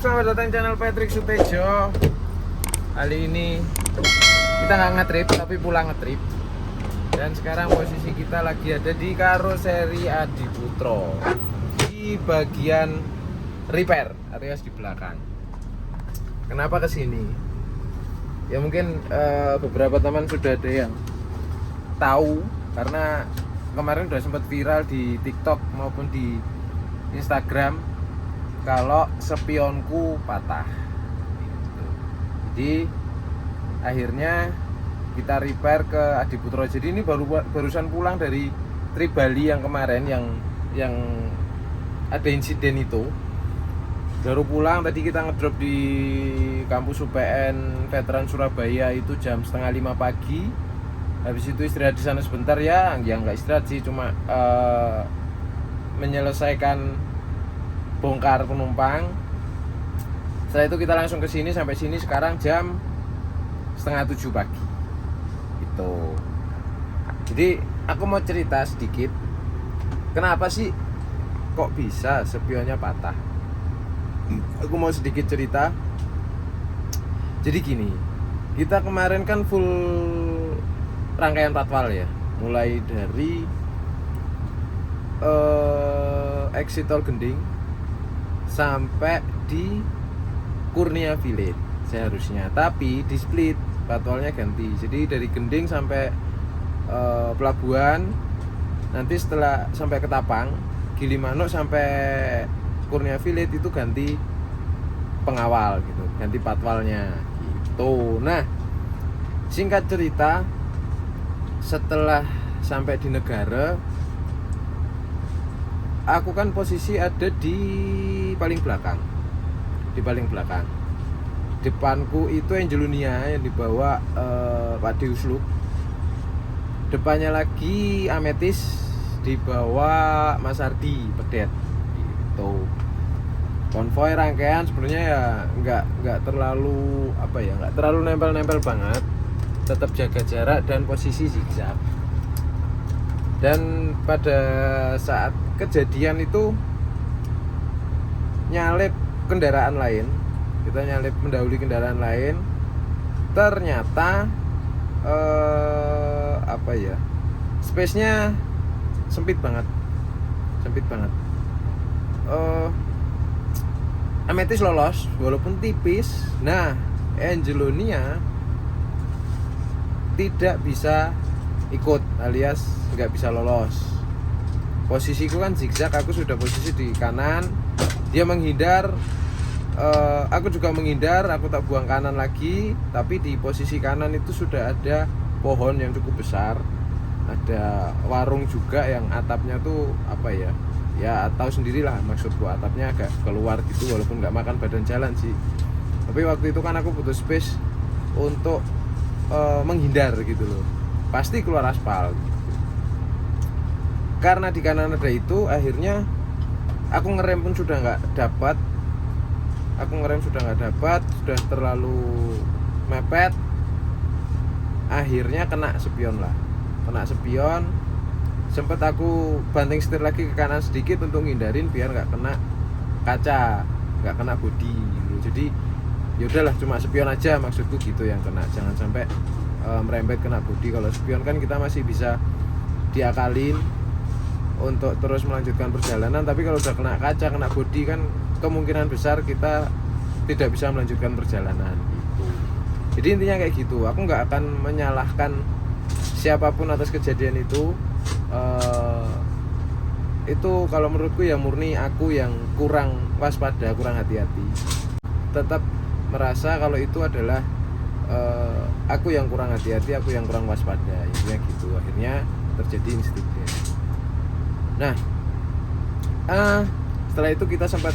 selamat datang channel Patrick Sutejo. Kali ini kita nggak ngetrip tapi pulang ngetrip. Dan sekarang posisi kita lagi ada di karoseri Adi Putro di bagian repair alias di belakang. Kenapa kesini? Ya mungkin beberapa teman sudah ada yang tahu karena kemarin udah sempat viral di TikTok maupun di Instagram kalau spionku patah gitu. Jadi akhirnya kita repair ke Adi Putro. Jadi ini barusan pulang dari trip Bali yang kemarin yang ada insiden itu. Baru pulang tadi, kita ngedrop di kampus UPN Veteran Surabaya itu jam 4:30 pagi. Habis itu istirahat di sana sebentar ya nggak istirahat sih, cuma menyelesaikan bongkar penumpang. Setelah itu kita langsung ke sini, sampai sini sekarang jam 6:30 pagi. Gitu. Jadi aku mau cerita sedikit. Kenapa sih kok bisa spionnya patah? Aku mau sedikit cerita. Jadi gini, kita kemarin kan full rangkaian patwal ya, mulai dari exit tol Gending sampai di Kurnia Village seharusnya, tapi di split patwalnya ganti. Jadi dari Gending sampai pelabuhan, nanti setelah sampai Ketapang, Gilimanuk sampai Kurnia Village itu ganti pengawal gitu, ganti patwalnya gitu. Nah, singkat cerita, setelah sampai di negara, aku kan posisi ada di paling belakang. Di paling belakang. Depanku itu Angelunia yang dibawa Pak Diusluk. Depannya lagi Ametis dibawa Mas Ardi Pedet. Gitu. Konvoy rangkaian sebenarnya ya nggak terlalu nggak terlalu nempel-nempel banget. Tetap jaga jarak dan posisi zigzag. Dan pada saat kejadian itu nyalip kendaraan lain, kita nyalip mendahului kendaraan lain, ternyata space-nya sempit banget. Ametis lolos walaupun tipis. Nah, Angelonia tidak bisa ikut alias nggak bisa lolos. Posisiku kan zigzag, aku sudah posisi di kanan, dia menghindar, aku juga menghindar, aku tak buang kanan lagi. Tapi di posisi kanan itu sudah ada pohon yang cukup besar, ada warung juga yang atapnya tuh ya tahu sendirilah maksudku, atapnya agak keluar gitu walaupun nggak makan badan jalan sih. Tapi waktu itu kan aku butuh space untuk menghindar gitu loh, pasti keluar aspal gitu. Karena di kanan ada itu, akhirnya aku ngerem pun sudah nggak dapat, sudah terlalu mepet. Akhirnya kena spion. Sempet aku banting setir lagi ke kanan sedikit untuk ngindarin biar nggak kena kaca, nggak kena bodi gitu. Jadi ya udahlah, cuma spion aja maksudku gitu yang kena, jangan sampai merembet kena bodi. Kalau spion kan kita masih bisa diakalin untuk terus melanjutkan perjalanan, tapi kalau udah kena kaca, kena bodi kan kemungkinan besar kita tidak bisa melanjutkan perjalanan gitu. Jadi intinya kayak gitu. Aku nggak akan menyalahkan siapapun atas kejadian itu. Itu kalau menurutku ya murni aku yang kurang waspada, kurang hati-hati. Tetap merasa kalau itu adalah aku yang kurang hati-hati, aku yang kurang waspada, intinya gitu. Akhirnya terjadi insiden. Nah, setelah itu kita sempat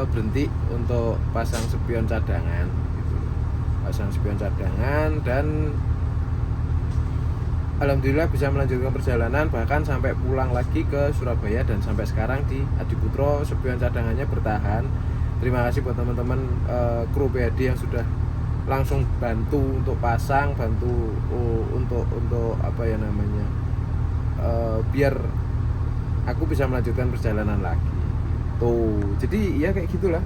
berhenti untuk pasang spion cadangan gitu. Dan alhamdulillah bisa melanjutkan perjalanan, bahkan sampai pulang lagi ke Surabaya. Dan sampai sekarang di Adi Putro spion cadangannya bertahan. Terima kasih buat teman-teman kru PAD yang sudah langsung bantu untuk pasang, bantu untuk biar aku bisa melanjutkan perjalanan lagi. Tuh, jadi ya kayak gitulah.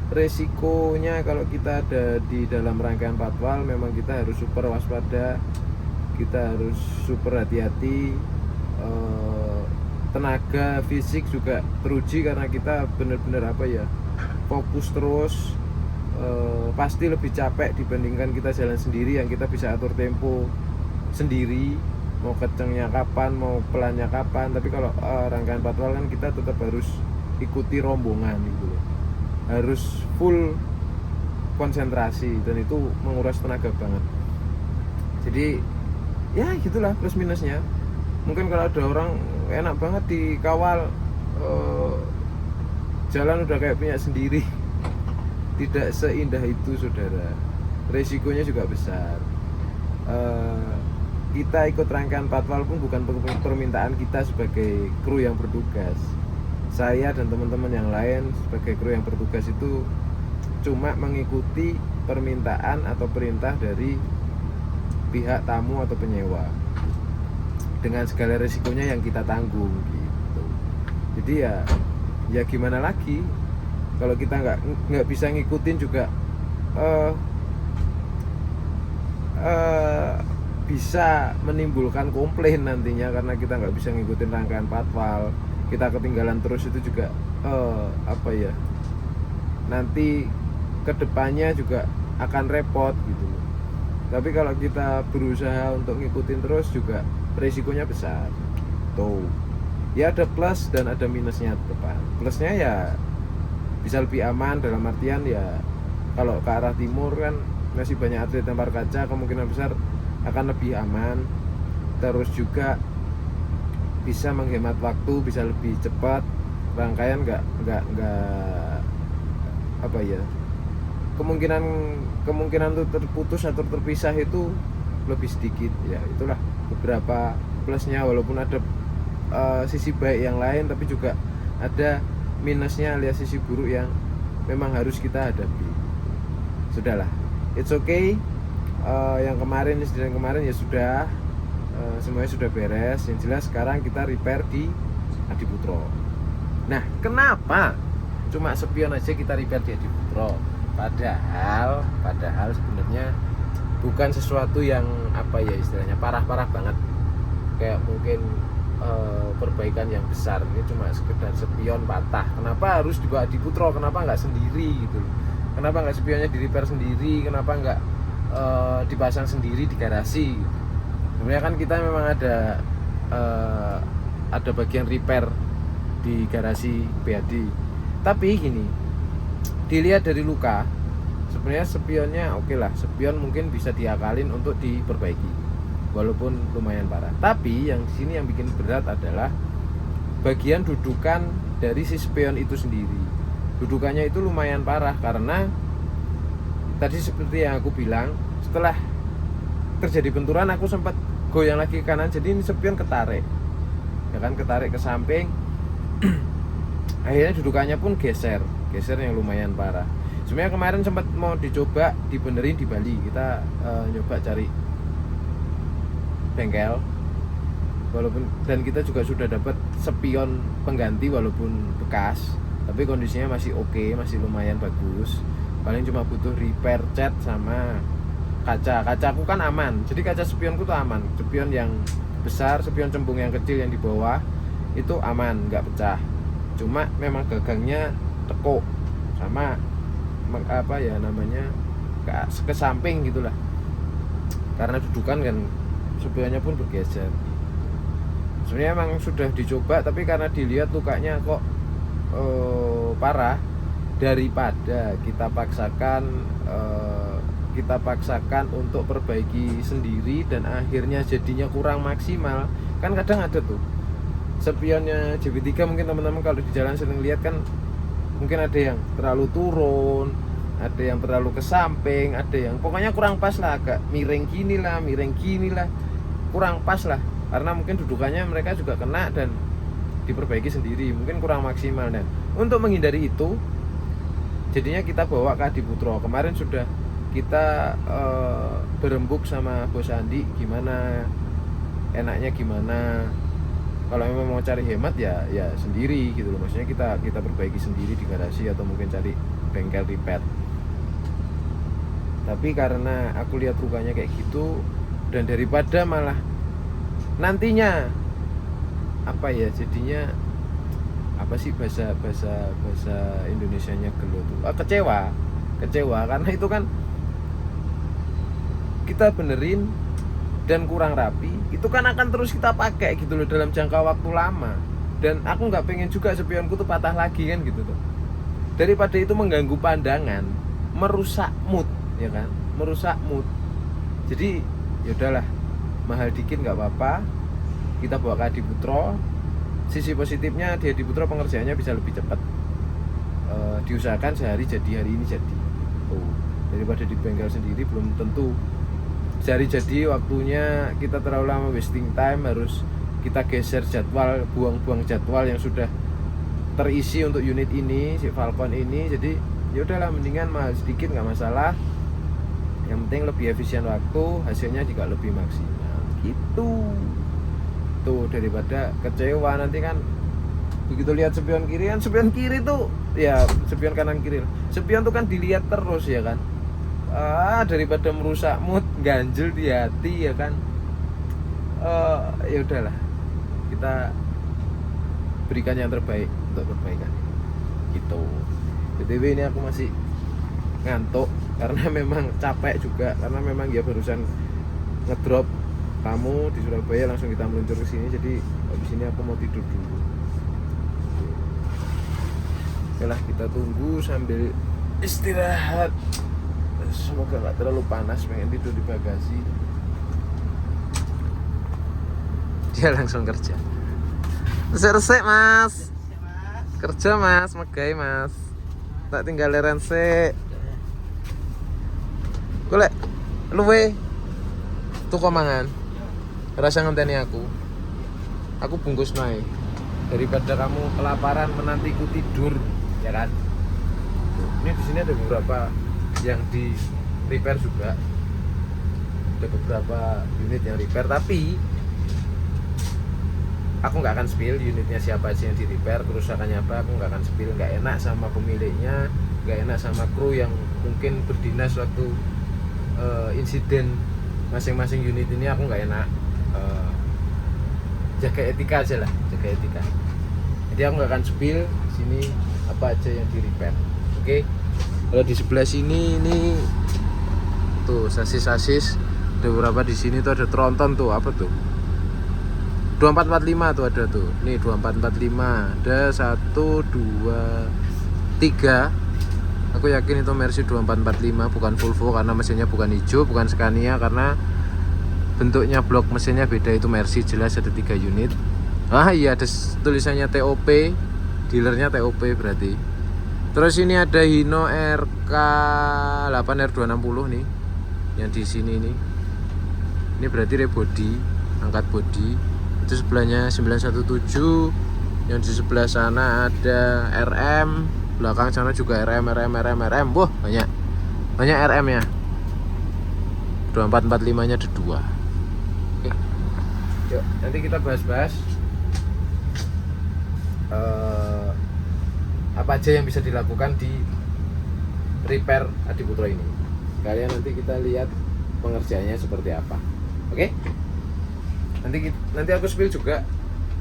resikonya kalau kita ada di dalam rangkaian patwal memang kita harus super waspada, kita harus super hati-hati. Tenaga fisik juga teruji karena kita benar-benar fokus terus. Pasti lebih capek dibandingkan kita jalan sendiri yang kita bisa atur tempo sendiri, mau kencengnya kapan, mau pelannya kapan. Tapi kalau rangkaian patwal kan kita tetap harus ikuti rombongan gitu loh, harus full konsentrasi dan itu menguras tenaga banget. Jadi ya gitulah plus minusnya. Mungkin kalau ada orang enak banget dikawal, jalan udah kayak punya sendiri, tidak seindah itu saudara, resikonya juga besar. Kita ikut rangkaian patwal pun bukan permintaan kita sebagai kru yang bertugas. Saya dan teman-teman yang lain sebagai kru yang bertugas itu cuma mengikuti permintaan atau perintah dari pihak tamu atau penyewa dengan segala resikonya yang kita tanggung gitu. Jadi ya gimana lagi, kalau kita nggak bisa ngikutin juga bisa menimbulkan komplain nantinya karena kita nggak bisa ngikutin rangkaian patwal, kita ketinggalan terus, itu juga nanti kedepannya juga akan repot gitu. Tapi kalau kita berusaha untuk ngikutin terus juga resikonya besar tuh. Ya ada plus dan ada minusnya depan. Plusnya ya bisa lebih aman dalam artian ya kalau ke arah timur kan masih banyak atlet lempar kaca, kemungkinan besar akan lebih aman. Terus juga bisa menghemat waktu, bisa lebih cepat, rangkaian nggak kemungkinan untuk terputus atau terpisah itu lebih sedikit. Ya itulah beberapa plusnya, walaupun ada sisi baik yang lain tapi juga ada minusnya alias sisi buruk yang memang harus kita hadapi. Sudahlah, it's okay. Insiden kemarin ya sudah, semuanya sudah beres. Yang jelas sekarang kita repair di Adiputro. Nah, kenapa cuma spion aja kita repair di Adiputro? Padahal sebenarnya bukan sesuatu yang istilahnya parah-parah banget, kayak mungkin perbaikan yang besar. Ini cuma sekedar spion patah. Kenapa harus dibawa Adiputro? Kenapa nggak sendiri gitu? Kenapa nggak spionnya di repair sendiri? Kenapa nggak dipasang sendiri di garasi? Sebenarnya kan kita memang ada bagian repair di garasi PAD. Tapi gini, dilihat dari luka, sebenarnya spionnya oke lah, spion mungkin bisa diakalin untuk diperbaiki walaupun lumayan parah. Tapi yang sini yang bikin berat adalah bagian dudukan dari si spion itu sendiri. Dudukannya itu lumayan parah karena tadi seperti yang aku bilang, setelah terjadi benturan aku sempat goyang lagi ke kanan, jadi ini spion ketarik ke samping. Akhirnya dudukannya pun geser yang lumayan parah. Sebenarnya kemarin sempat mau dicoba dibenerin di Bali. Kita nyoba cari bengkel, dan kita juga sudah dapat spion pengganti walaupun bekas, tapi kondisinya masih oke, masih lumayan bagus. Paling cuma butuh repair cat sama kacaku kan aman. Jadi kaca spionku tuh aman. Spion yang besar, spion cembung yang kecil yang di bawah itu aman, nggak pecah. Cuma memang gagangnya tekuk sama ke samping gitulah, karena dudukan kan spionnya pun bergeser. Sebenarnya emang sudah dicoba, tapi karena dilihat lukanya kok parah, daripada kita paksakan untuk perbaiki sendiri dan akhirnya jadinya kurang maksimal. Kan kadang ada tuh spionnya JB3, mungkin teman-teman kalau di jalan sering lihat kan, mungkin ada yang terlalu turun, ada yang terlalu ke samping, ada yang pokoknya kurang pas lah, agak miring gini lah, kurang pas lah, karena mungkin dudukannya mereka juga kena dan diperbaiki sendiri, mungkin kurang maksimal. Dan untuk menghindari itu, jadinya kita bawa ke Adiputro. Kemarin sudah kita berembuk sama Bos Andi, gimana enaknya gimana. Kalau memang mau cari hemat ya sendiri gitu loh, maksudnya kita perbaiki sendiri di garasi atau mungkin cari bengkel repair. Tapi karena aku lihat rupanya kayak gitu, dan daripada malah nantinya apa ya jadinya, apa sih bahasa Indonesianya gelo tuh, kecewa karena itu kan kita benerin dan kurang rapi, itu kan akan terus kita pakai gitu loh dalam jangka waktu lama, dan aku nggak pengen juga spionku tuh patah lagi kan gitu tuh. Daripada itu mengganggu pandangan, merusak mood ya kan, merusak mood. Jadi ya udahlah, mahal dikit nggak apa-apa, kita bawa ke Adi Putro. Sisi positifnya di Adi Putro pengerjaannya bisa lebih cepat, diusahakan sehari jadi, hari ini jadi. Daripada di bengkel sendiri belum tentu sehari jadi, waktunya kita terlalu lama wasting time, harus kita geser jadwal, buang-buang jadwal yang sudah terisi untuk unit ini, si Falcon ini. Jadi ya udahlah, mendingan mahal sedikit nggak masalah, yang penting lebih efisien waktu, hasilnya juga lebih maksimal gitu tuh, daripada kecewa nanti kan begitu lihat spion kiri. Kan spion kiri tuh ya, spion kanan kiri, spion tuh kan dilihat terus ya kan, daripada merusak mood, ganjel di hati ya kan. Ya udahlah, kita berikan yang terbaik untuk perbaikan gitu. BTW ini aku masih ngantuk karena memang capek juga, karena memang ya barusan ngedrop kamu di Surabaya, langsung kita meluncur ke sini. Jadi habis ini aku mau tidur dulu. Oke lah, kita tunggu sambil istirahat. Semoga nggak terlalu panas, pengen tidur di bagasi. Dia langsung kerja. Resek mas, kerja mas, megai mas, tak tinggal rense. Golek luwe tuh komangan, rasa ngenteni aku bungkus naik, daripada kamu kelaparan menantiku tidur ya kan. Ini di sini ada beberapa yang di repair juga, ada beberapa unit yang repair, tapi aku nggak akan spill unitnya siapa aja yang di repair, kerusakannya apa, aku nggak akan spill. Nggak enak sama pemiliknya, nggak enak sama kru yang mungkin berdinas waktu insiden masing-masing unit ini. Aku nggak enak, jaga etika aja lah, jaga etika. Jadi aku nggak akan spill sini apa aja yang di repair. Oke. Kalau di sebelah sini ini tuh sasis ada beberapa, di sini tuh ada tronton tuh, apa tuh 2445 tuh ada tuh. Nih 2445 ada 1 2 3. Aku yakin itu Mercy 2445, bukan Volvo karena mesinnya bukan hijau, bukan Scania karena bentuknya blok mesinnya beda. Itu Mercy jelas ada 3 unit. Iya, ada tulisannya TOP, dealernya TOP berarti. Terus ini ada Hino RK8 R260 nih, yang di sini nih. Ini berarti rebody, angkat body. Itu sebelahnya 917. Yang di sebelah sana ada RM, belakang sana juga RM. Wah, banyak RM ya. 2445 nya ada 2. Oke. Yuk, nanti kita bahas-bahas apa aja yang bisa dilakukan di repair Adi Putro ini. Kalian nanti kita lihat pengerjaannya seperti apa. Oke? Nanti aku spill juga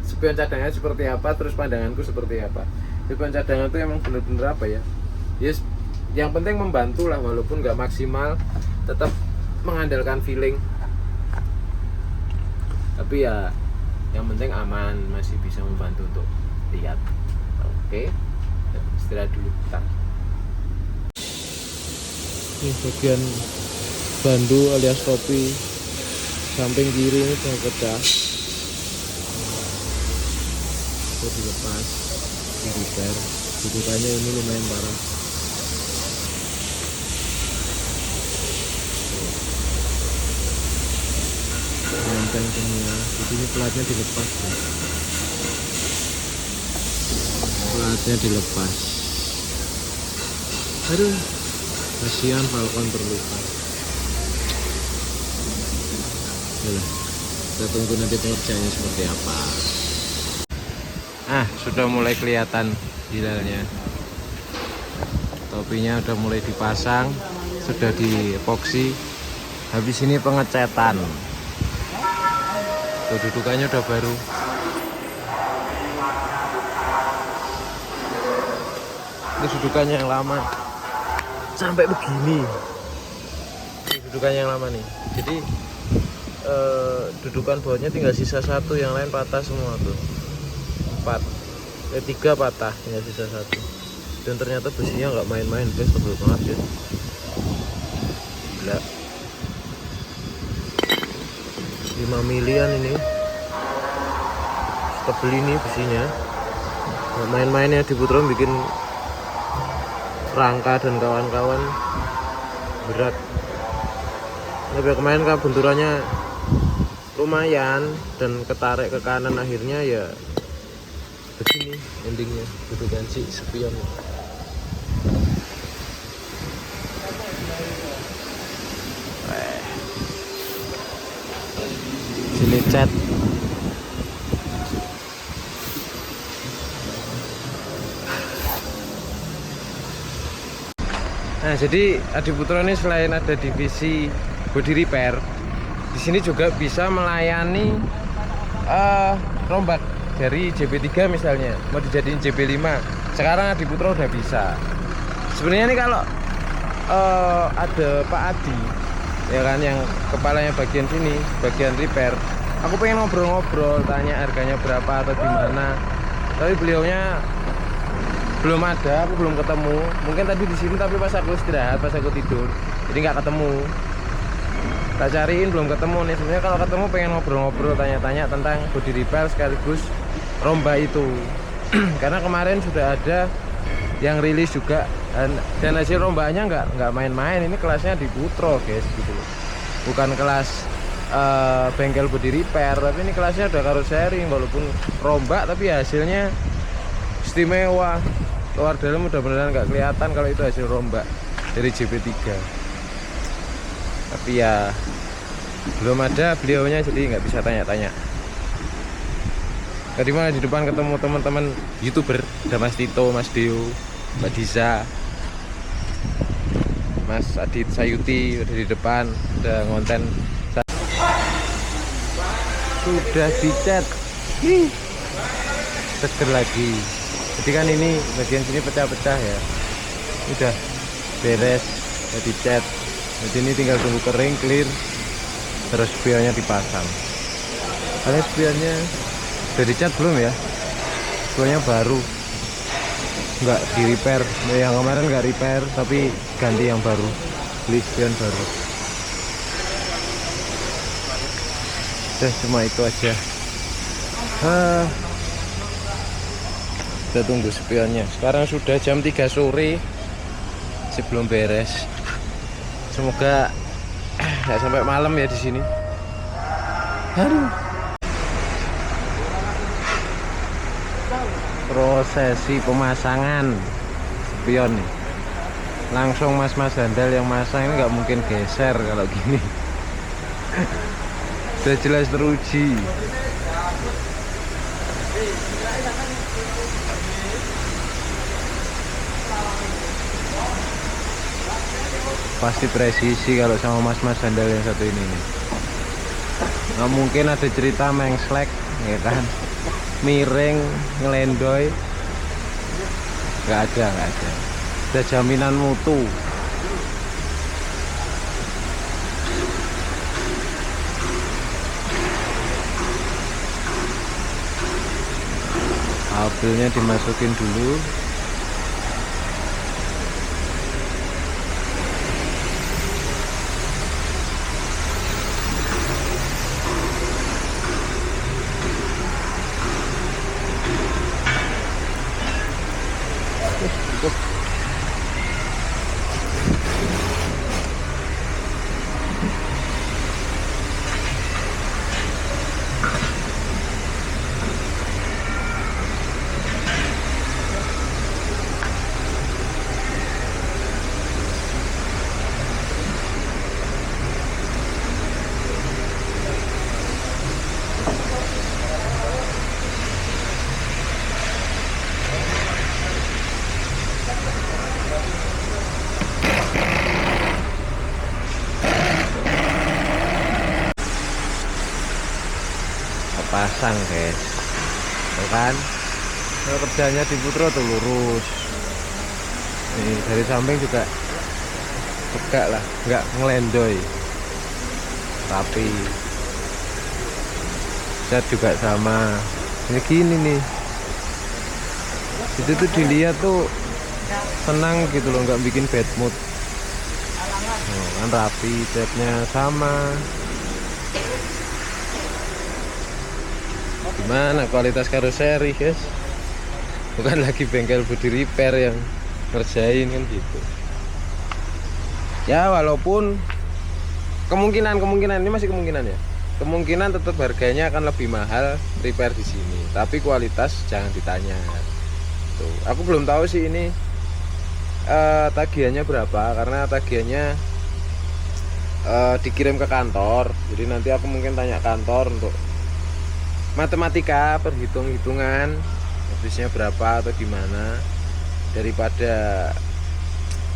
spion cadangan seperti apa, terus pandanganku seperti apa. Spion cadangan itu emang bener-bener apa ya? Yes, yang penting membantu lah, walaupun nggak maksimal, tetap mengandalkan feeling. Tapi ya yang penting aman, masih bisa membantu untuk lihat. Oke, istirahat dulu bentar. Ini bagian bandu alias topi samping kiri ini sudah pecah. Itu dilepas, di repair. Dudukannya ini lumayan parah. Nempel semua. Jadi ini pelatnya dilepas ya. Pelatnya dilepas. Aduh, kasihan Falcon terluka. Yalah, kita tunggu nanti pengerjaannya seperti apa. Sudah mulai kelihatan hilalnya. topinya udah mulai dipasang, sudah di epoksi. Habis ini pengecetan. Tuh, dudukannya udah baru. Ini dudukannya yang lama. Sampai begini. Ini dudukannya yang lama nih. Jadi dudukan bawahnya tinggal sisa satu, yang lain patah semua tuh. 3 patah, tinggal sisa satu. Dan ternyata besinya nggak main-main guys, tebel banget ya. Gila. 5 milian ini. Tebel ini besinya. Nggak main-main ya, di Putro bikin rangka dan kawan-kawan berat. Tapi kemarin kan benturannya lumayan dan ketarik ke kanan, akhirnya ya begini endingnya, dudukan si spion. Sini cat. Nah, jadi Adi Putro ini selain ada divisi body repair, di sini juga bisa melayani rombak dari JB3 misalnya, mau dijadiin JB5. Sekarang Adi Putro udah bisa. Sebenarnya nih kalau ada Pak Adi, ya kan, yang kepalanya bagian sini, bagian repair, aku pengen ngobrol-ngobrol, tanya harganya berapa atau gimana. Tapi beliaunya belum ada, aku belum ketemu. Mungkin tadi di sini tapi pas aku istirahat, pas aku tidur, jadi nggak ketemu. Tak cariin belum ketemu nih. Sebenarnya kalau ketemu pengen ngobrol-ngobrol, tanya-tanya tentang body repair sekaligus rombak itu. Karena kemarin sudah ada yang rilis juga, dan hasil rombaknya nggak main-main. Ini kelasnya di Putro guys, gitu loh. Bukan kelas bengkel body repair, tapi ini kelasnya udah karoseri. Walaupun rombak tapi hasilnya istimewa. Luar dalam udah beneran nggak kelihatan kalau itu hasil rombak dari JP3. Tapi ya belum ada beliaunya, jadi nggak bisa tanya-tanya. Tadi malah di depan ketemu teman-teman YouTuber, ada Mas Tito, Mas Deo, Mbak Diza, Mas Adit Sayuti udah di depan, udah ngonten. Sudah dicat, seger lagi. Jadi kan ini bagian sini pecah-pecah ya, udah beres, udah dicat. Jadi ini tinggal tunggu kering, clear, terus spionnya dipasang. Kalian spionnya udah dicat belum ya? Spionnya baru, nggak di repair. Yang kemarin nggak repair tapi ganti yang baru, beli spion baru. Udah cuma itu aja. Kita tunggu spionnya. Sekarang sudah jam 3 sore, masih belum beres. Semoga nggak sampai malam ya di sini. Aduh. Prosesi pemasangan spion nih. Langsung mas-mas handal yang masang ini nggak mungkin geser kalau gini. Sudah jelas teruji. Pasti presisi kalau sama mas-mas sandal yang satu ini nih. Nggak mungkin ada cerita mengslek, ya kan, miring, ngelendoy. Nggak ada. Ada jaminan mutu. Kabelnya dimasukin dulu. pasang guys, tuh kan. Nah, kerjanya di Putro tuh lurus. Nih dari samping juga tegak lah, nggak ngelendoy, rapi. Cat juga sama. Ini gini nih, itu tuh dilihat tuh senang gitu loh, nggak bikin bad mood. Oh, kan rapi, catnya sama. Gimana kualitas karoseri guys, bukan lagi bengkel body repair yang ngerjain kan gitu ya. Walaupun kemungkinan ini masih kemungkinan ya, kemungkinan tetap harganya akan lebih mahal repair di sini, tapi kualitas jangan ditanya tuh. Aku belum tahu sih ini tagihannya berapa, karena tagihannya dikirim ke kantor. Jadi nanti aku mungkin tanya kantor untuk matematika, perhitungan habisnya berapa atau gimana, daripada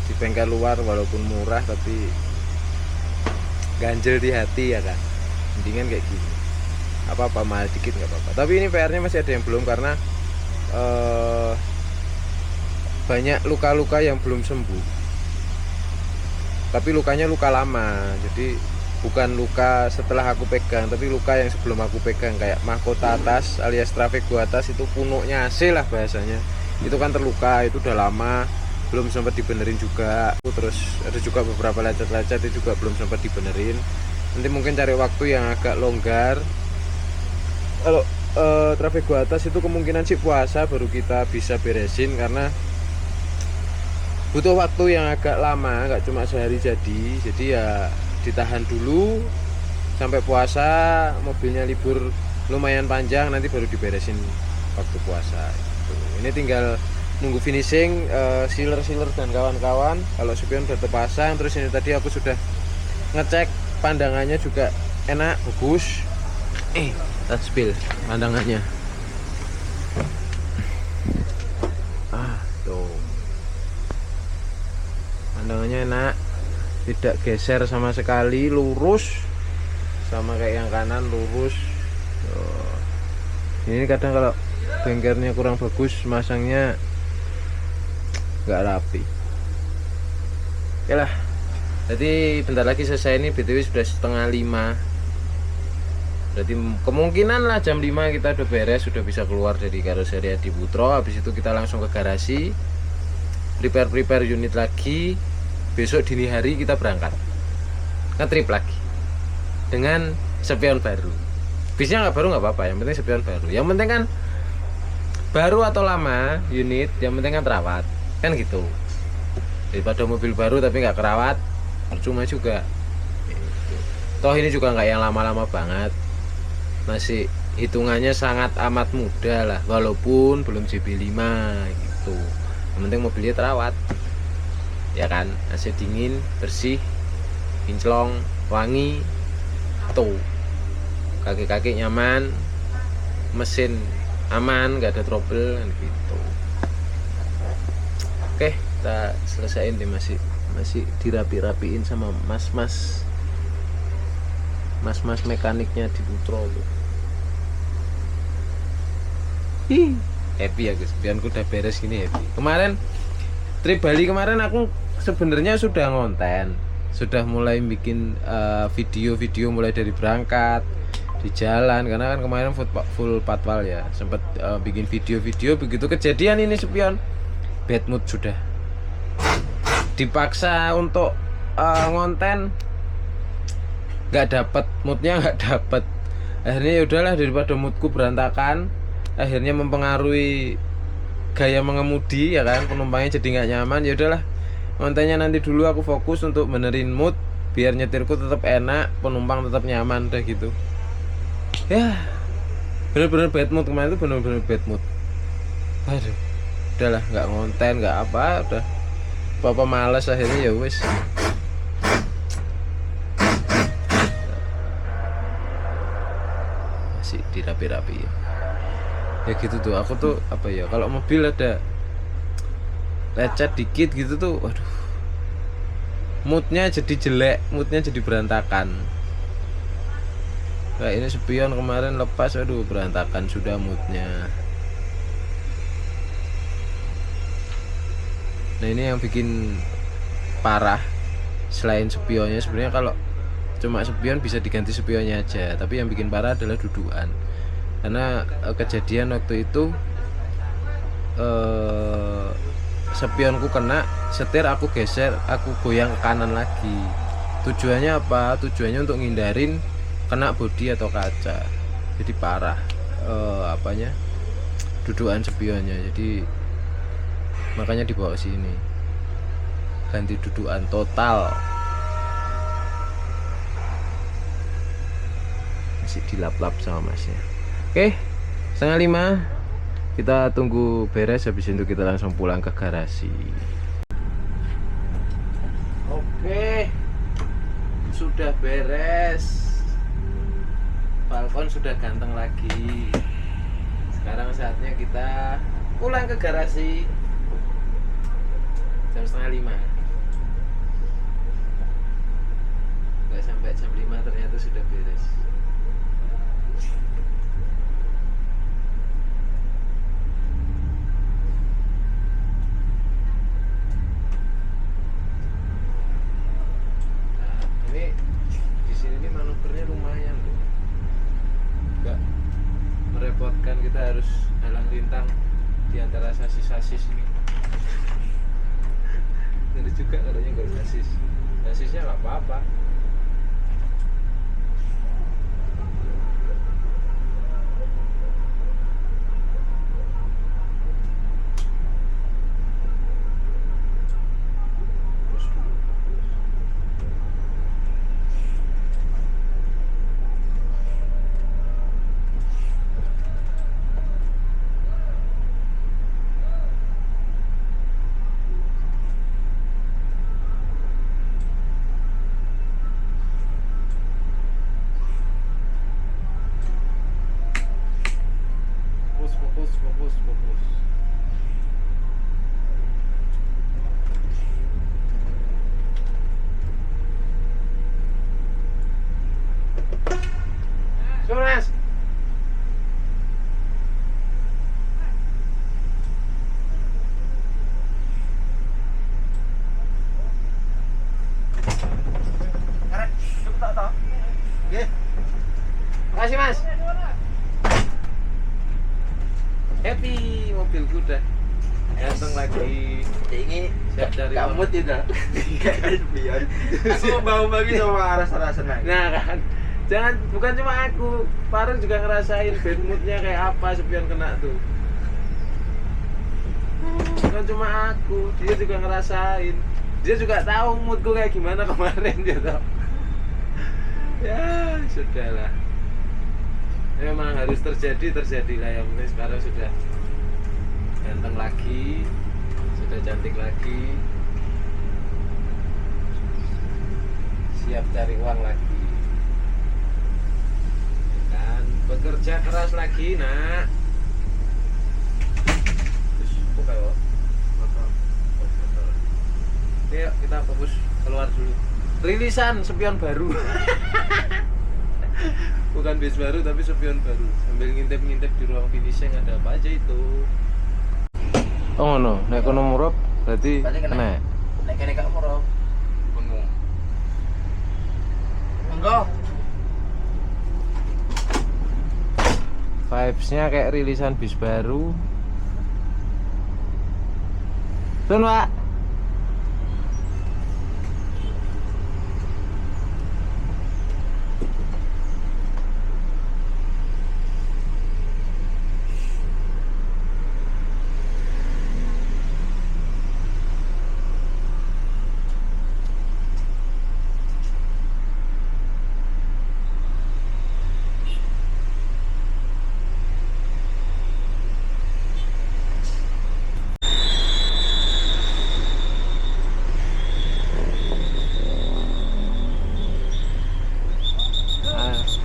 di bengkel luar walaupun murah tapi ganjel di hati ya kan. Mendingan kayak gini, apa-apa mahal dikit nggak apa-apa. Tapi ini PR-nya masih ada yang belum, karena banyak luka-luka yang belum sembuh. Tapi lukanya luka lama, jadi bukan luka setelah aku pegang, tapi luka yang sebelum aku pegang, kayak mahkota atas alias trafego atas itu punuknya AC lah bahasanya. Itu kan terluka, itu udah lama belum sempat dibenerin juga. Terus ada juga beberapa lecet-lecet itu juga belum sempat dibenerin. Nanti mungkin cari waktu yang agak longgar. Kalau trafego atas itu kemungkinan sih puasa baru kita bisa beresin, karena butuh waktu yang agak lama, nggak cuma sehari jadi ya ditahan dulu sampai puasa, mobilnya libur lumayan panjang, nanti baru diberesin waktu puasa gitu. Ini tinggal nunggu finishing sealer dan kawan-kawan. Kalau spion udah terpasang, terus ini tadi aku sudah ngecek pandangannya juga enak, bagus. Touch spill pandangannya. Tuh. Pandangannya enak, tidak geser sama sekali, lurus sama kayak yang kanan, lurus. Ini kadang kalau bengkelnya kurang bagus, masangnya nggak rapi. Oke lah, jadi bentar lagi selesai. Ini BTW sudah 4:30. Berarti kemungkinan lah jam 5 kita udah beres, sudah bisa keluar dari karoseri Adi Putro. Habis itu kita langsung ke garasi, prepare unit lagi. Besok dini hari kita berangkat nge-trip lagi dengan spion baru. Bisnya nggak baru nggak apa-apa, yang penting spion baru. Yang penting kan baru atau lama unit, yang penting kan terawat kan gitu. Daripada mobil baru tapi nggak kerawat, percuma juga gitu. Toh ini juga nggak yang lama-lama banget, masih hitungannya sangat amat muda lah, walaupun belum JB5 gitu. Yang penting mobilnya terawat ya kan, AC dingin, bersih, kinclong, wangi, tuh kaki-kaki nyaman, mesin aman, nggak ada trouble kan gitu. Oke, kita selesaiin deh, masih dirapi-rapiin sama mas-mas mekaniknya di Putro. Happy ya guys, biarku udah beres gini happy. Kemarin trip Bali kemarin aku sebenarnya sudah ngonten, sudah mulai bikin video-video mulai dari berangkat, di jalan, karena kan kemarin full patwal ya, sempat bikin video-video. Begitu kejadian ini spion, bad mood sudah, dipaksa untuk ngonten, nggak dapet moodnya, nggak dapet. Akhirnya ya udahlah, daripada moodku berantakan, akhirnya mempengaruhi gaya mengemudi ya kan, penumpangnya jadi nggak nyaman. Ya udahlah, ngontennya nanti dulu, aku fokus untuk benerin mood biar nyetirku tetap enak, penumpang tetap nyaman, udah gitu ya. Bener-bener bad mood kemarin itu, bener-bener bad mood. Aduh, udahlah, nggak ngonten, nggak apa, udah apa males. Akhirnya ya wis, masih dirapi-rapi ya gitu tuh. Aku tuh apa ya, kalau mobil ada lecet dikit gitu tuh, waduh, moodnya jadi jelek, moodnya jadi berantakan. Kayak ini spion kemarin lepas, aduh berantakan sudah moodnya. Nah ini yang bikin parah selain spionnya, sebenarnya kalau cuma spion bisa diganti spionnya aja, tapi yang bikin parah adalah dudukan. Karena kejadian waktu itu spionku kena, setir aku geser, aku goyang ke kanan lagi. Tujuannya apa? Tujuannya untuk ngindarin kena bodi atau kaca. Jadi parah apanya dudukan spionnya, jadi makanya dibawa sini ganti dudukan total. Masih dilap-lap sama masnya. Oke, 4:30 kita tunggu beres, habis itu kita langsung pulang ke garasi. Oke, sudah beres, balkon sudah ganteng lagi. Sekarang saatnya kita pulang ke garasi. Jam 4:30. Nggak sampai jam 5 ternyata sudah beres. Ini di sini nih manuvernya lumayan loh, nggak merepotkan, kita harus halang rintang di antara sasis-sasis ini. Jadi juga katanya nggak sasisnya nggak apa-apa. Fokus. Mas. Makasih Mas. Happy, mobilku udah ganteng lagi. Ini Siap cari kamu uang. tidak spion. Aku mau bagi sama rasa-rasa naik. Nah kan, jangan, bukan cuma aku, Faruk juga ngerasain bad moodnya kayak apa spion kena tuh. Bukan cuma aku, dia juga ngerasain. Dia juga tahu moodku kayak gimana kemarin, dia tahu. Ya sudahlah, memang harus terjadilah. Yang penting sekarang sudah ganteng lagi, sudah cantik lagi, siap cari uang lagi, dan bekerja keras lagi nak. Terus buka ya. Oke, yuk kita fokus keluar dulu. Rilisan spion baru. Bukan base baru tapi spion baru. Sambil ngintip-ngintip di ruang finishing ada apa aja itu. Oh no, nek kono murup berarti kena. Nek kene gak moro. Bengong. Monggo. Vibes-nya kayak rilisan bis baru. Tun, Pak.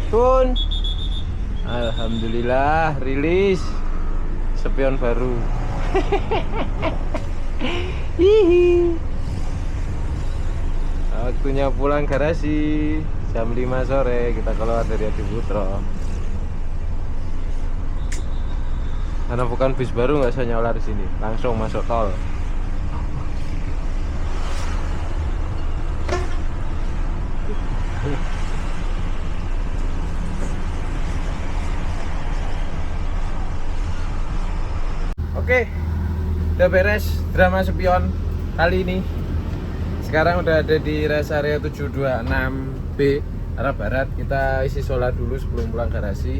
Tun. Alhamdulillah rilis spion baru. Hihi. Waktunya pulang garasi. Jam 5 sore kita keluar dari Adi Putro. Karena bukan bis baru, nggak usah nyolar di sini, langsung masuk tol. Oke, udah beres drama spion kali ini. Sekarang udah ada di rest area 726B arah barat. Kita isi sholat dulu sebelum pulang garasi.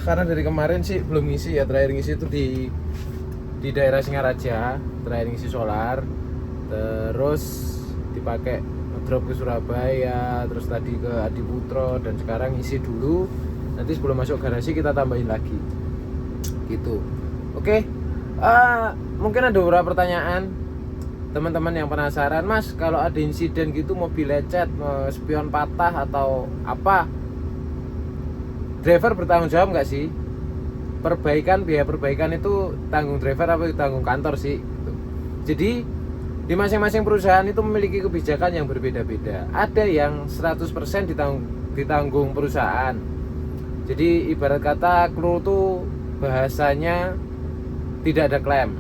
Karena dari kemarin sih belum ngisi ya, terakhir ngisi itu di daerah Singaraja, terakhir ngisi solar, terus dipakai drop ke Surabaya, terus tadi ke Adi Putro, dan sekarang isi dulu. Nanti sebelum masuk garasi kita tambahin lagi, gitu. Oke, mungkin ada beberapa pertanyaan teman-teman yang penasaran, Mas, kalau ada insiden gitu mobil lecet, spion patah atau apa, driver bertanggung jawab nggak sih? Biaya perbaikan itu tanggung driver apa tanggung kantor sih? Gitu. Jadi di masing-masing perusahaan itu memiliki kebijakan yang berbeda-beda. Ada yang 100% ditanggung perusahaan. Jadi ibarat kata kru tuh bahasanya tidak ada klaim.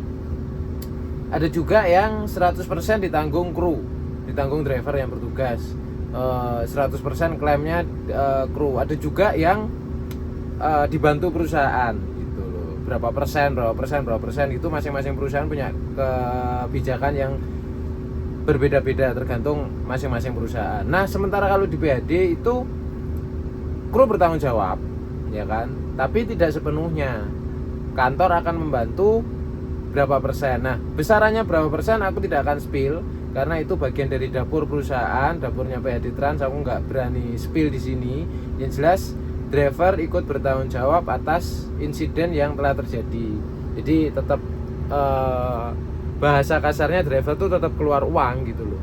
Ada juga yang 100% ditanggung kru, ditanggung driver yang bertugas. 100% klaimnya kru. Ada juga yang dibantu perusahaan gitu loh. Berapa persen itu masing-masing perusahaan punya kebijakan yang berbeda-beda tergantung masing-masing perusahaan. Nah, sementara kalau di PHD itu kru bertanggung jawab, ya kan? Tapi tidak sepenuhnya. Kantor akan membantu berapa persen. Nah, besarannya berapa persen aku tidak akan spill karena itu bagian dari dapur perusahaan, dapurnya PHD Trans. Aku nggak berani spill di sini. Yang jelas driver ikut bertanggung jawab atas insiden yang telah terjadi. Jadi tetap bahasa kasarnya driver tuh tetap keluar uang gitu loh.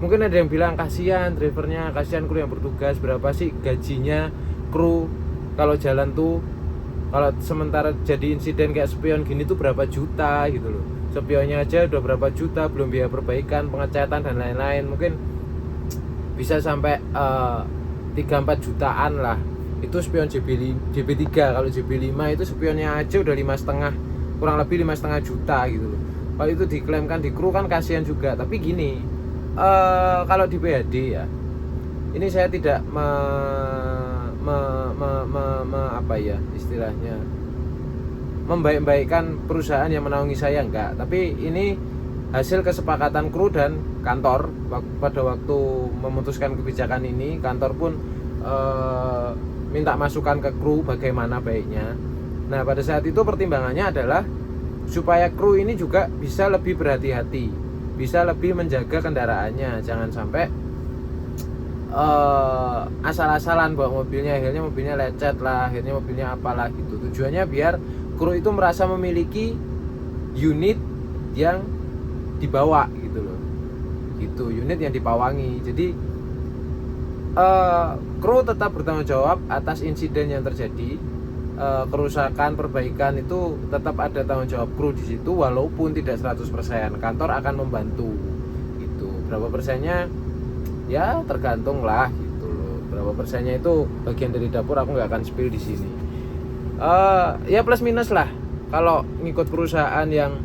Mungkin ada yang bilang kasihan drivernya, kasihan kru yang bertugas, berapa sih gajinya kru kalau jalan tuh, kalau sementara jadi insiden kayak spion gini tuh berapa juta gitu loh. Spionnya aja udah berapa juta, belum biaya perbaikan, pengecatan dan lain-lain. Mungkin bisa sampai 3-4 jutaan lah. Itu spion JB3. Kalau JB5 itu spionnya aja udah 5,5, kurang lebih 5,5 juta gitu loh. Kalau itu diklaimkan di kru kan kasihan juga. Tapi gini, kalau di PHD ya, ini saya tidak apa ya istilahnya, membaik-baikkan perusahaan yang menaungi saya, enggak. Tapi ini hasil kesepakatan kru dan kantor pada waktu memutuskan kebijakan ini. Kantor pun minta masukan ke kru bagaimana baiknya. Nah, pada saat itu pertimbangannya adalah supaya kru ini juga bisa lebih berhati-hati, bisa lebih menjaga kendaraannya, jangan sampai asal-asalan bawa mobilnya, akhirnya mobilnya lecet lah, akhirnya mobilnya apalah gitu. Tujuannya biar kru itu merasa memiliki unit yang dibawa gitu loh, gitu, unit yang dipawangi. Jadi kru tetap bertanggung jawab atas insiden yang terjadi. Kerusakan, perbaikan itu tetap ada tanggung jawab kru di situ, walaupun tidak 100%. Kantor akan membantu gitu. Berapa persennya ya tergantung lah gitu loh. Berapa persennya itu bagian dari dapur, aku nggak akan spill di sini. Ya plus minus lah. Kalau ngikut perusahaan yang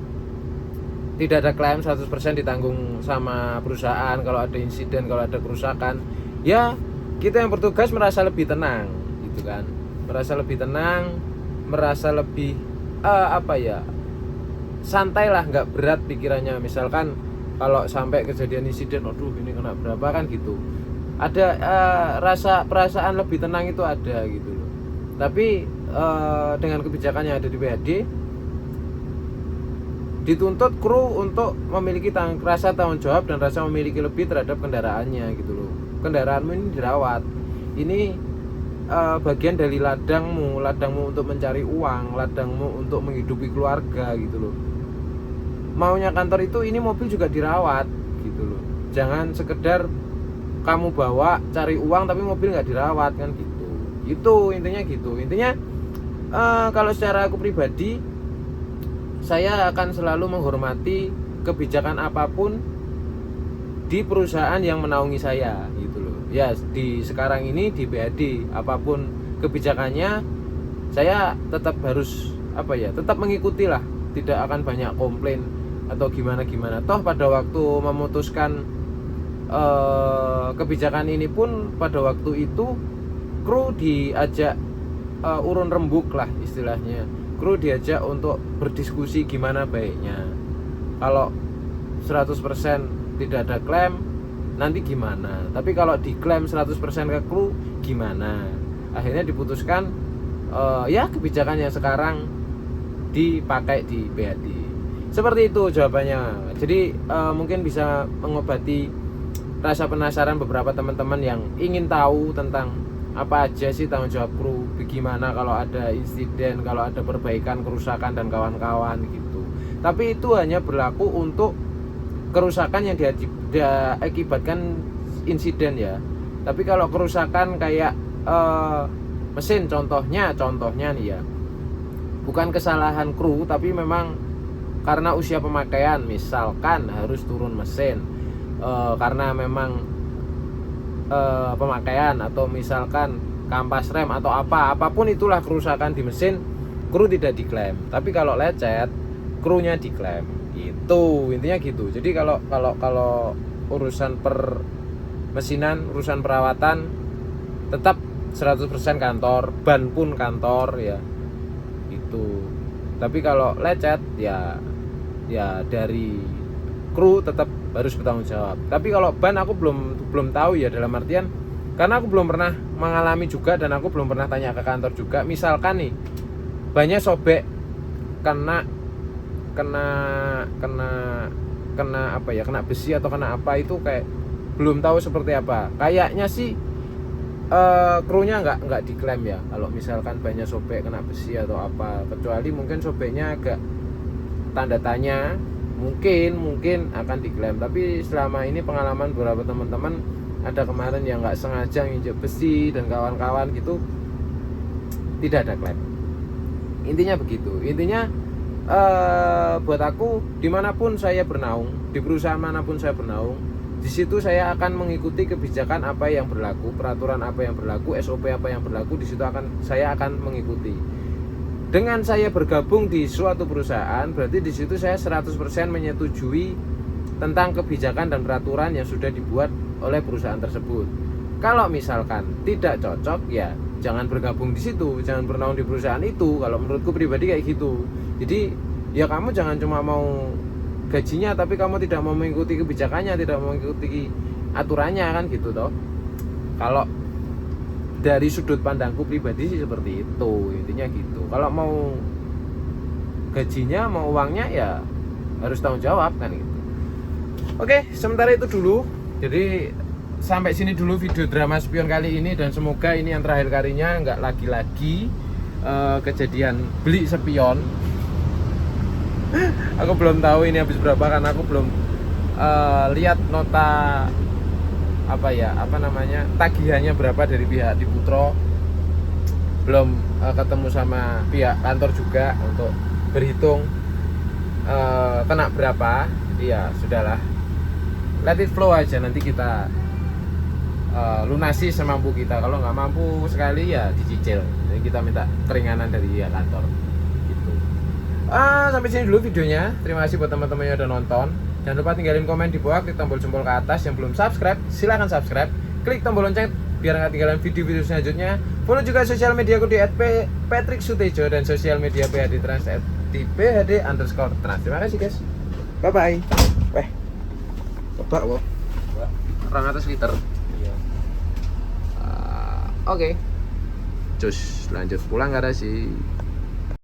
tidak ada klaim, 100% ditanggung sama perusahaan. Kalau ada insiden, kalau ada kerusakan, ya kita yang bertugas merasa lebih tenang gitu kan, merasa lebih tenang, merasa lebih santai lah, nggak berat pikirannya. Misalkan kalau sampai kejadian insiden, aduh ini kena berapa kan gitu, ada rasa perasaan lebih tenang itu ada gitu loh. Tapi dengan kebijakan yang ada di PHD, dituntut kru untuk memiliki rasa tanggung jawab dan rasa memiliki lebih terhadap kendaraannya gitu loh. Kendaraanmu ini dirawat, ini bagian dari ladangmu untuk mencari uang, ladangmu untuk menghidupi keluarga gitu loh. Maunya kantor itu ini mobil juga dirawat gitu loh. Jangan sekedar kamu bawa cari uang tapi mobil nggak dirawat kan gitu. Itu intinya gitu. Intinya kalau secara aku pribadi, saya akan selalu menghormati kebijakan apapun di perusahaan yang menaungi saya gitu loh. Ya di sekarang ini di PHD, apapun kebijakannya saya tetap harus tetap mengikuti lah, tidak akan banyak komplain atau gimana. Toh pada waktu memutuskan kebijakan ini pun pada waktu itu kru diajak urun rembuk lah istilahnya. Kru diajak untuk berdiskusi gimana baiknya. Kalau 100% tidak ada klaim nanti gimana. Tapi kalau diklaim 100% ke kru gimana. Akhirnya diputuskan kebijakan yang sekarang dipakai di PHD. Seperti itu jawabannya. Jadi mungkin bisa mengobati rasa penasaran beberapa teman-teman yang ingin tahu tentang apa aja sih tanggung jawab kru, bagaimana kalau ada insiden, kalau ada perbaikan, kerusakan dan kawan-kawan gitu. Tapi itu hanya berlaku untuk kerusakan yang diakibatkan insiden ya. Tapi kalau kerusakan kayak mesin contohnya nih ya, bukan kesalahan kru tapi memang karena usia pemakaian, misalkan harus turun mesin karena memang pemakaian, atau misalkan kampas rem atau apapun itulah kerusakan di mesin, kru tidak diklaim. Tapi kalau lecet, krunya diklaim. Gitu, intinya gitu. Jadi kalau urusan mesinan, urusan perawatan tetap 100% kantor, ban pun kantor ya. Itu. Tapi kalau lecet ya dari kru tetap harus bertanggung jawab. Tapi kalau ban aku belum tahu ya, dalam artian karena aku belum pernah mengalami juga dan aku belum pernah tanya ke kantor juga. Misalkan nih bannya sobek kena besi atau kena apa, itu kayak belum tahu seperti apa. Kayaknya sih krunya nggak diklaim ya kalau misalkan bannya sobek kena besi atau apa, kecuali mungkin sobeknya agak tanda tanya, mungkin akan diklaim. Tapi selama ini pengalaman beberapa teman-teman ada kemarin yang nggak sengaja nginjek besi dan kawan-kawan gitu, tidak ada klaim. Intinya begitu. Intinya buat aku dimanapun saya bernaung, di perusahaan manapun saya bernaung, di situ saya akan mengikuti kebijakan apa yang berlaku, peraturan apa yang berlaku, SOP apa yang berlaku. Di situ saya akan mengikuti. Dengan saya bergabung di suatu perusahaan, berarti di situ saya 100% menyetujui tentang kebijakan dan peraturan yang sudah dibuat oleh perusahaan tersebut. Kalau misalkan tidak cocok, ya jangan bergabung di situ, jangan bernaung di perusahaan itu. Kalau menurutku pribadi kayak gitu. Jadi ya kamu jangan cuma mau gajinya tapi kamu tidak mau mengikuti kebijakannya, tidak mau mengikuti aturannya, kan gitu toh. Kalau dari sudut pandangku pribadi sih seperti itu, intinya gitu. Kalau mau gajinya, mau uangnya, ya harus tanggung jawab, kan gitu. Oke, sementara itu dulu. Jadi sampai sini dulu video drama spion kali ini, dan semoga ini yang terakhir kalinya, nggak lagi-lagi kejadian beli spion. Aku belum tahu ini habis berapa karena aku belum lihat nota tagihannya berapa dari pihak Diputro. Belum ketemu sama pihak kantor juga untuk berhitung kena berapa. Iya, sudahlah, let it flow aja, nanti kita lunasi semampu kita. Kalau nggak mampu sekali ya dicicil, jadi kita minta keringanan dari pihak kantor gitu. Sampai sini dulu videonya. Terima kasih buat teman-teman yang udah nonton. Jangan lupa tinggalin komen di bawah, klik tombol jempol ke atas. Yang belum subscribe, silahkan subscribe. Klik tombol lonceng biar nggak ketinggalan video-video selanjutnya. Follow juga sosial media aku di @patrick_sutejo dan sosial media PHD Trans di @PHD_Trans. Terima kasih guys. Bye bye. Coba wo. 200 liter. Iya. Oke. Cus, lanjut pulang garasi.